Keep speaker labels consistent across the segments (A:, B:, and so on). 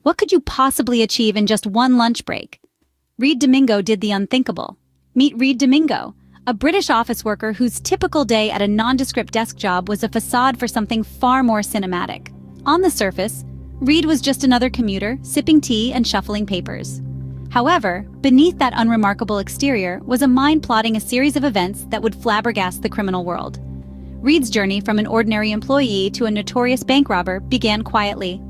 A: What could you possibly achieve in just one lunch break? Reid Domingo did the unthinkable. Meet Reid Domingo, a British office worker whose typical day at a nondescript desk job was a facade for something far more cinematic. On the surface, Reid was just another commuter, sipping tea and shuffling papers. However, beneath that unremarkable exterior was a mind plotting a series of events that would flabbergast the criminal world. Reid's journey from an ordinary employee to a notorious bank robber began quietly.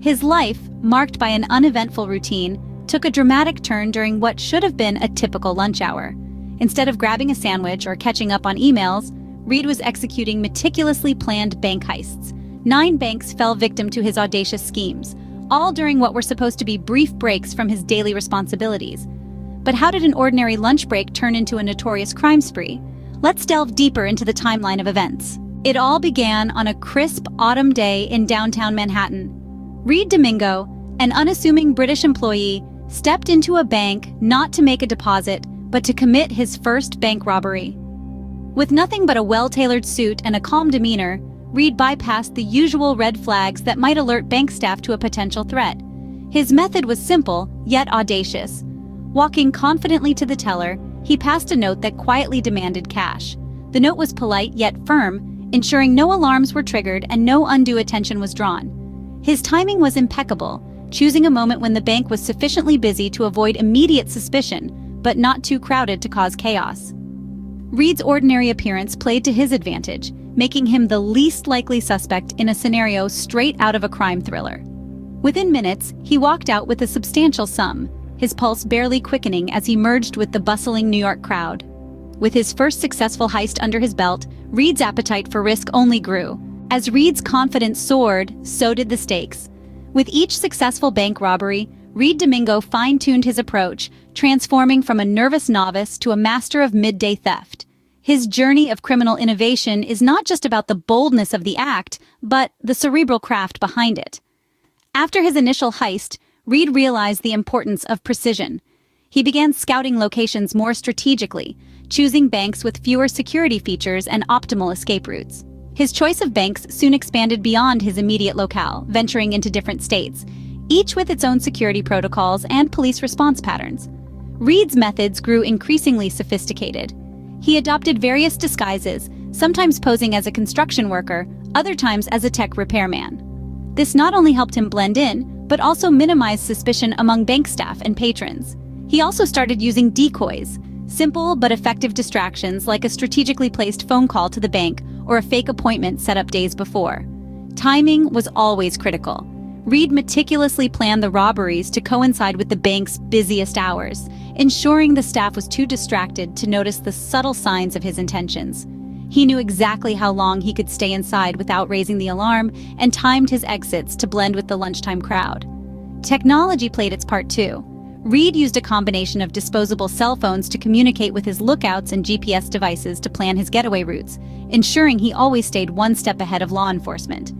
A: His life, marked by an uneventful routine, took a dramatic turn during what should have been a typical lunch hour. Instead of grabbing a sandwich or catching up on emails, Reid was executing meticulously planned bank heists. 9 banks fell victim to his audacious schemes, all during what were supposed to be brief breaks from his daily responsibilities. But how did an ordinary lunch break turn into a notorious crime spree? Let's delve deeper into the timeline of events. It all began on a crisp autumn day in downtown Manhattan. Reid Domingo, an unassuming British employee, stepped into a bank not to make a deposit, but to commit his first bank robbery. With nothing but a well-tailored suit and a calm demeanor, Reid bypassed the usual red flags that might alert bank staff to a potential threat. His method was simple, yet audacious. Walking confidently to the teller, he passed a note that quietly demanded cash. The note was polite yet firm, ensuring no alarms were triggered and no undue attention was drawn. His timing was impeccable, choosing a moment when the bank was sufficiently busy to avoid immediate suspicion, but not too crowded to cause chaos. Reid's ordinary appearance played to his advantage, making him the least likely suspect in a scenario straight out of a crime thriller. Within minutes, he walked out with a substantial sum, his pulse barely quickening as he merged with the bustling New York crowd. With his first successful heist under his belt, Reid's appetite for risk only grew. As Reid's confidence soared, so did the stakes. With each successful bank robbery, Reid Domingo fine-tuned his approach, transforming from a nervous novice to a master of midday theft. His journey of criminal innovation is not just about the boldness of the act, but the cerebral craft behind it. After his initial heist, Reid realized the importance of precision. He began scouting locations more strategically, choosing banks with fewer security features and optimal escape routes. His choice of banks soon expanded beyond his immediate locale, venturing into different states, each with its own security protocols and police response patterns. Reid's methods grew increasingly sophisticated. He adopted various disguises, sometimes posing as a construction worker, other times as a tech repairman. This not only helped him blend in, but also minimized suspicion among bank staff and patrons. He also started using decoys, simple but effective distractions like a strategically placed phone call to the bank or a fake appointment set up days before. Timing was always critical. Reid meticulously planned the robberies to coincide with the bank's busiest hours, ensuring the staff was too distracted to notice the subtle signs of his intentions. He knew exactly how long he could stay inside without raising the alarm and timed his exits to blend with the lunchtime crowd. Technology played its part too. Reid used a combination of disposable cell phones to communicate with his lookouts and GPS devices to plan his getaway routes, ensuring he always stayed one step ahead of law enforcement.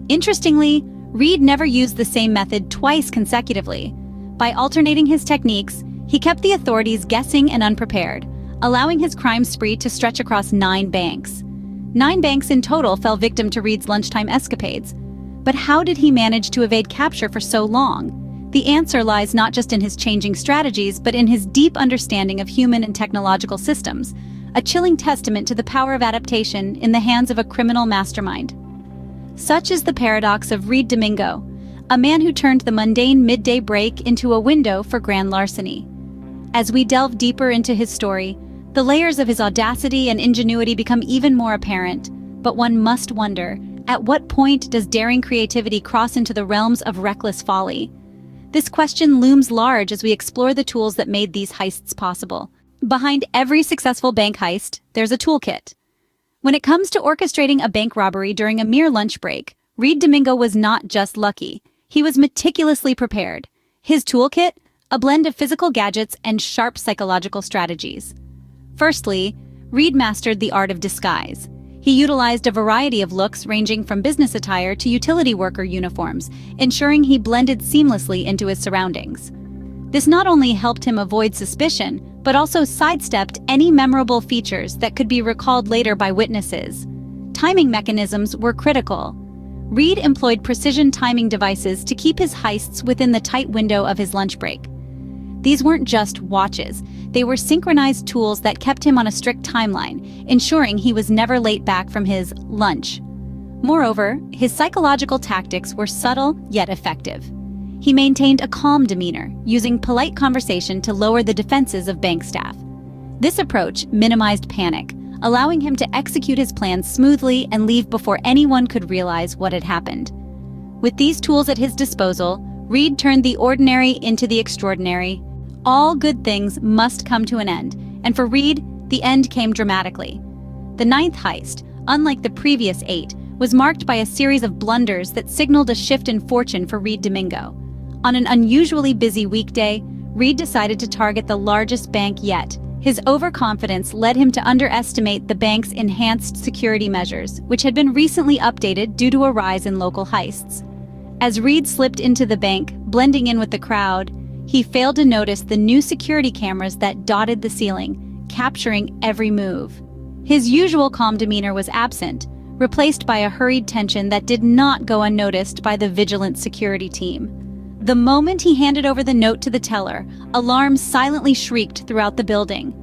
A: Interestingly, Reid never used the same method twice consecutively. By alternating his techniques, he kept the authorities guessing and unprepared, allowing his crime spree to stretch across 9 banks. 9 banks in total fell victim to Reid's lunchtime escapades. But how did he manage to evade capture for so long? The answer lies not just in his changing strategies, but in his deep understanding of human and technological systems, a chilling testament to the power of adaptation in the hands of a criminal mastermind. Such is the paradox of Reid Domingo, a man who turned the mundane midday break into a window for grand larceny. As we delve deeper into his story, the layers of his audacity and ingenuity become even more apparent, but one must wonder, at what point does daring creativity cross into the realms of reckless folly? This question looms large as we explore the tools that made these heists possible. Behind every successful bank heist, there's a toolkit. When it comes to orchestrating a bank robbery during a mere lunch break, Reid Domingo was not just lucky. He was meticulously prepared. His toolkit? A blend of physical gadgets and sharp psychological strategies. Firstly, Reid mastered the art of disguise. He utilized a variety of looks ranging from business attire to utility worker uniforms, ensuring he blended seamlessly into his surroundings. This not only helped him avoid suspicion, but also sidestepped any memorable features that could be recalled later by witnesses. Timing mechanisms were critical. Reid employed precision timing devices to keep his heists within the tight window of his lunch break. These weren't just watches, they were synchronized tools that kept him on a strict timeline, ensuring he was never late back from his lunch. Moreover, his psychological tactics were subtle yet effective. He maintained a calm demeanor, using polite conversation to lower the defenses of bank staff. This approach minimized panic, allowing him to execute his plans smoothly and leave before anyone could realize what had happened. With these tools at his disposal, Reid turned the ordinary into the extraordinary. All good things must come to an end, and for Reid, the end came dramatically. The ninth heist, unlike the previous 8, was marked by a series of blunders that signaled a shift in fortune for Reid Domingo. On an unusually busy weekday, Reid decided to target the largest bank yet. His overconfidence led him to underestimate the bank's enhanced security measures, which had been recently updated due to a rise in local heists. As Reid slipped into the bank, blending in with the crowd, he failed to notice the new security cameras that dotted the ceiling, capturing every move. His usual calm demeanor was absent, replaced by a hurried tension that did not go unnoticed by the vigilant security team. The moment he handed over the note to the teller, alarms silently shrieked throughout the building.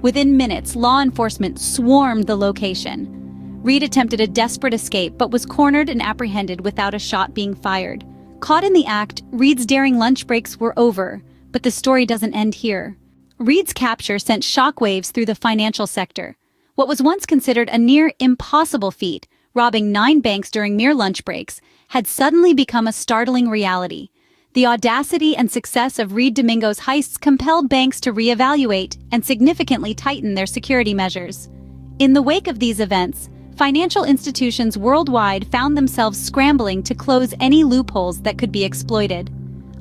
A: Within minutes, law enforcement swarmed the location. Reid attempted a desperate escape but was cornered and apprehended without a shot being fired. Caught in the act, Reid's daring lunch breaks were over, but the story doesn't end here. Reid's capture sent shockwaves through the financial sector. What was once considered a near impossible feat, robbing 9 banks during mere lunch breaks, had suddenly become a startling reality. The audacity and success of Reid Domingo's heists compelled banks to reevaluate and significantly tighten their security measures. In the wake of these events, financial institutions worldwide found themselves scrambling to close any loopholes that could be exploited.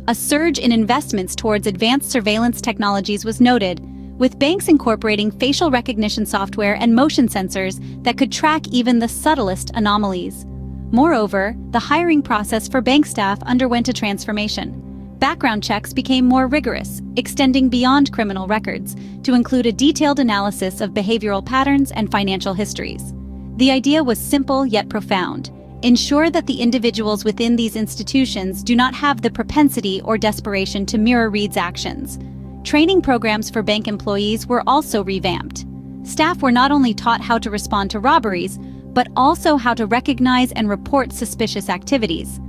A: A surge in investments towards advanced surveillance technologies was noted, with banks incorporating facial recognition software and motion sensors that could track even the subtlest anomalies. Moreover, the hiring process for bank staff underwent a transformation. Background checks became more rigorous, extending beyond criminal records to include a detailed analysis of behavioral patterns and financial histories. The idea was simple yet profound. Ensure that the individuals within these institutions do not have the propensity or desperation to mirror Reid's actions. Training programs for bank employees were also revamped. Staff were not only taught how to respond to robberies, but also how to recognize and report suspicious activities.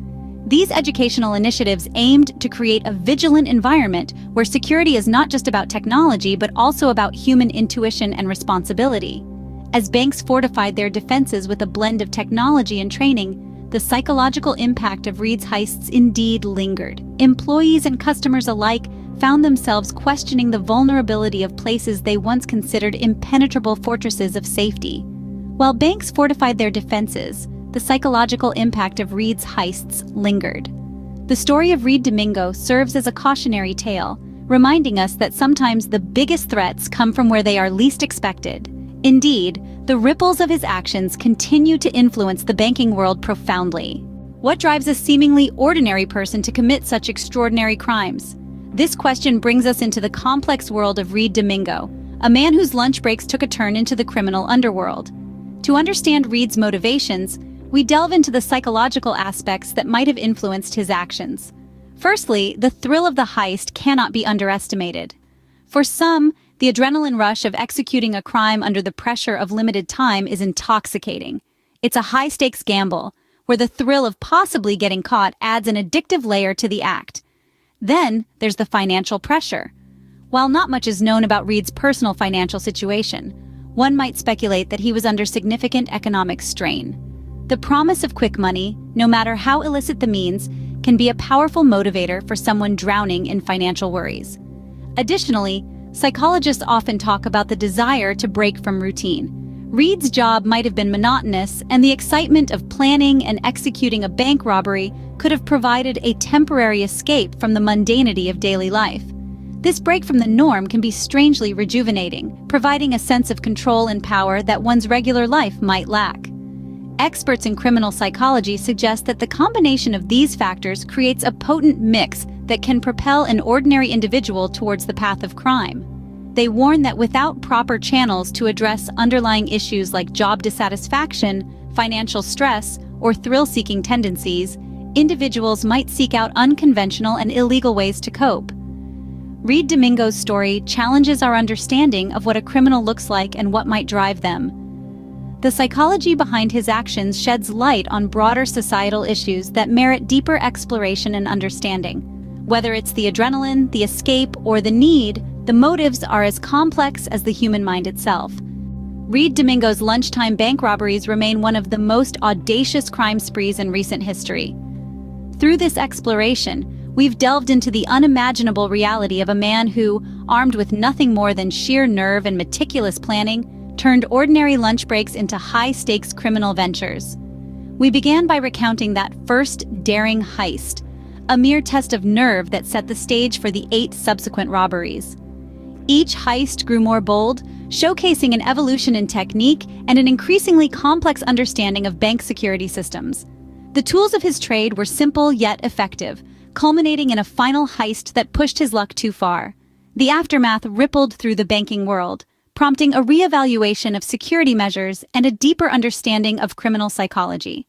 A: These educational initiatives aimed to create a vigilant environment where security is not just about technology but also about human intuition and responsibility. As banks fortified their defenses with a blend of technology and training, the psychological impact of Reid's heists indeed lingered. Employees and customers alike found themselves questioning the vulnerability of places they once considered impenetrable fortresses of safety. While banks fortified their defenses, the psychological impact of Reid's heists lingered. The story of Reid Domingo serves as a cautionary tale, reminding us that sometimes the biggest threats come from where they are least expected. Indeed, the ripples of his actions continue to influence the banking world profoundly. What drives a seemingly ordinary person to commit such extraordinary crimes? This question brings us into the complex world of Reid Domingo, a man whose lunch breaks took a turn into the criminal underworld. To understand Reid's motivations, we delve into the psychological aspects that might have influenced his actions. Firstly, the thrill of the heist cannot be underestimated. For some, the adrenaline rush of executing a crime under the pressure of limited time is intoxicating. It's a high-stakes gamble, where the thrill of possibly getting caught adds an addictive layer to the act. Then, there's the financial pressure. While not much is known about Reid's personal financial situation, one might speculate that he was under significant economic strain. The promise of quick money, no matter how illicit the means, can be a powerful motivator for someone drowning in financial worries. Additionally, psychologists often talk about the desire to break from routine. Reid's job might have been monotonous, and the excitement of planning and executing a bank robbery could have provided a temporary escape from the mundanity of daily life. This break from the norm can be strangely rejuvenating, providing a sense of control and power that one's regular life might lack. Experts in criminal psychology suggest that the combination of these factors creates a potent mix that can propel an ordinary individual towards the path of crime. They warn that without proper channels to address underlying issues like job dissatisfaction, financial stress, or thrill-seeking tendencies, individuals might seek out unconventional and illegal ways to cope. Reid Domingo's story challenges our understanding of what a criminal looks like and what might drive them. The psychology behind his actions sheds light on broader societal issues that merit deeper exploration and understanding. Whether it's the adrenaline, the escape, or the need, the motives are as complex as the human mind itself. Reid Domingo's lunchtime bank robberies remain one of the most audacious crime sprees in recent history. Through this exploration, we've delved into the unimaginable reality of a man who, armed with nothing more than sheer nerve and meticulous planning, turned ordinary lunch breaks into high-stakes criminal ventures. We began by recounting that first daring heist, a mere test of nerve that set the stage for the 8 subsequent robberies. Each heist grew more bold, showcasing an evolution in technique and an increasingly complex understanding of bank security systems. The tools of his trade were simple yet effective, culminating in a final heist that pushed his luck too far. The aftermath rippled through the banking world, prompting a reevaluation of security measures and a deeper understanding of criminal psychology.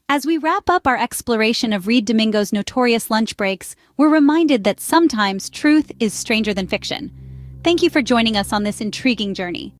A: As we wrap up our exploration of Reid Domingo's notorious lunch breaks, we're reminded that sometimes truth is stranger than fiction. Thank you for joining us on this intriguing journey.